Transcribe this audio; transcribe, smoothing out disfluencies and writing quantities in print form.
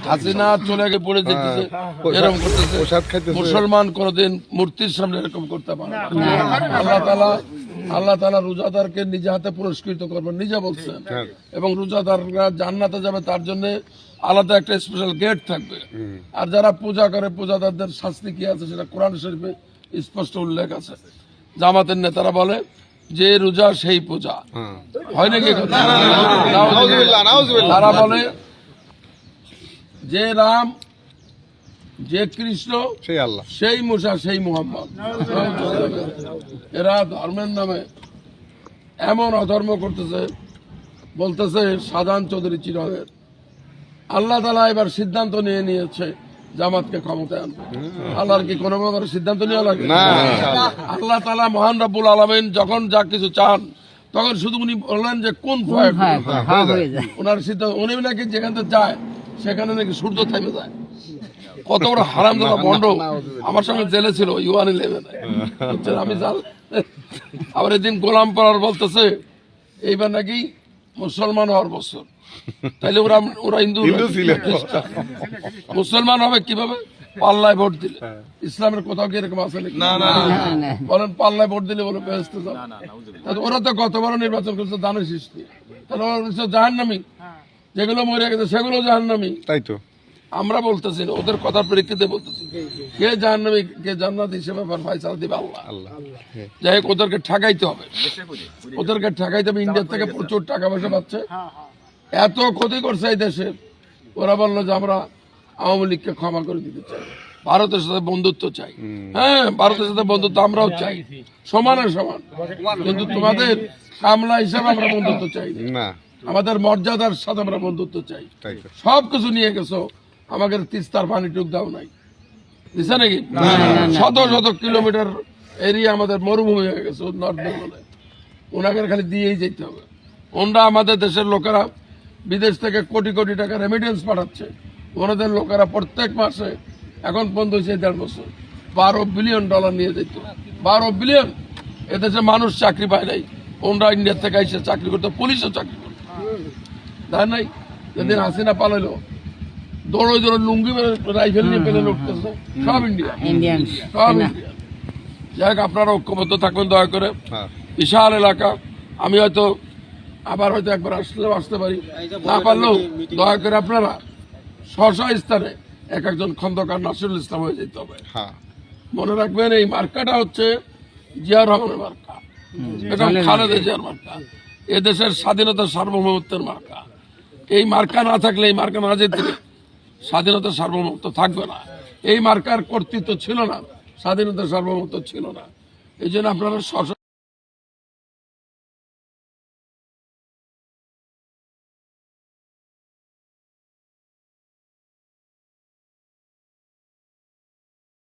হাসিনা চলে গিয়ে পড়ে যেতেছে, এরকম করতেছে। মুসলমান কোনদিন মূর্তির সামনে এরকম করতে পারে না। আল্লাহ তাআলা রোজাদারকে নিজে হাতে পুরস্কৃত করবেন, নিজে বলছেন। এবং রোজাদাররা জান্নাতে যাবে, তার জন্য আলাদা একটা স্পেশাল গেট থাকবে। আর যারা পূজা করে, পূজাদারদের শাস্তি কি আছে সেটা কোরআন শরীফে স্পষ্ট উল্লেখ আছে। জামাতের নেতারা বলে যে রোজা সেই পূজা, হয় নাকি? তারা বলে যে রাম, যে কৃষ্ণ, সেই আল্লাহ, সেই মুসা, সেই মুহাম্মদ। এরা ধর্মের নামে এমন অধর্ম করতেছে, বলতেছে শাহজাহান চৌধুরী চিরহের। আল্লাহ তাআলা এবার সিদ্ধান্ত নিয়ে নিয়েছে জামাতকে ক্ষমতায় আনবে। আল্লাহর কি কোনো ব্যাপারে সিদ্ধান্ত নেওয়া লাগে? আল্লাহ তাআলা মহান রব্বুল আলামিন যখন যা কিছু চান, তখন শুধু উনি বললেন যে কোন ওনার সিদ্ধান্ত। উনি নাকি যেখানে যায় সেখানে নাকি সূর্য থেমে যায়। কত বড় হারামজাদা ভণ্ড! আমার সঙ্গে জেলে ছিল U11 আমি জাল। আবার এদিন গোলাম পাড়ার বলতেছে এইবার নাকি মুসলমান হওয়ার বছর। তাইলে ওরা হিন্দু মুসলমান হবে কিভাবে? পাল্লায় ভোট দিলে। ইসলামের কোথাও কি এরকম আছে নাকি? বলেন পাল্লায় ভোট দিলে বলে বেহেশতে যাবে। ওরা তো গতবার নির্বাচন করছে দানের সৃষ্টি, তাহলে ওরা জাহান্নামী। যেগুলো মরে গেছে সেগুলো জাহান্নামী। তাই তো আমরা বলতেছি, ওদের কথার প্রেক্ষিতে বলতেছি, কে জাহান্নামী কে জান্নাতি সে ব্যাপার ফয়সালা দিবে আল্লাহ। যাই হোক, ওদেরকে ঠেকাইতে হবে, ওদেরকে ঠেকাইতে হবে। ইন্ডিয়া থেকে প্রচুর টাকা পয়সা পাচ্ছে, এত ক্ষতি করছে এই দেশের। ওরা বললো যে আমরা আওয়ামী লীগকে ক্ষমা করে দিতে চাই, ভারতের সাথে বন্ধুত্ব চাই। হ্যাঁ, ভারতের সাথে বন্ধুত্ব আমরাও চাই, সমানে সমান। কিন্তু তোমাদের কামলা হিসাবে আমরা বন্ধুত্ব চাই না, আমাদের মর্যাদার সাথে আমরা বন্ধুত্ব চাই। সবকিছু নিয়ে গেছো, আমাদের তিস্তার পানি টুক দাও নাই, দিছে নাকি? শত শত কিলোমিটার এরিয়া আমাদের মরুভূমি হয়ে গেছে নর্থ বেঙ্গলে। ওনাকে খালি দিয়েই যেতে হবে। ওনারা আমাদের দেশের লোকেরা বিদেশ থেকে কোটি কোটি টাকা রেমিটেন্স পাঠাচ্ছে। ওনাদের লোকেরা প্রত্যেক মাসে এখন বন্ধ হয়েছে 1.5 বছর $12 বিলিয়ন নিয়ে যেত। 12 বিলিয়ন। এদেশে মানুষ চাকরি পায় নাই, ওনারা ইন্ডিয়া থেকে এসে চাকরি করতো, পুলিশও চাকরি করতো। তাই নাই? যেদিন হাসিনা পালাইলো, দৌড়ে দৌড়ে লুঙ্গি রাইফেল নিয়ে পেলে উঠতেছে, সব ইন্ডিয়া, সব ইন্ডিয়া। যাই হোক, আপনারা ঐক্যবদ্ধ থাকবেন দয়া করে। বিশাল এলাকা, আমি হয়তো আবার হয়তো একবার আসলেও আসতে পারি, না পারলেও দয়া করে আপনারা স্ব স্থানে এক একজন খন্দকার নাসিরুল ইসলাম হয়ে যেতে হবে। মনে রাখবেন, এই মার্কাটা হচ্ছে জিয়াউর রহমানের মার্কা, এবং খালেদা জিয়ার মার্কা, এদেশের স্বাধীনতা সার্বভৌমত্বের মার্কা। এই মার্কা না থাকলে, এই মার্কা না যেতে স্বাধীনতা সার্বভৌমত্ব থাকবে না। এই মার্কার কর্তৃত্ব ছিল না, স্বাধীনতা সার্বভৌমত্ব ছিল না। এই জন্য আপনারা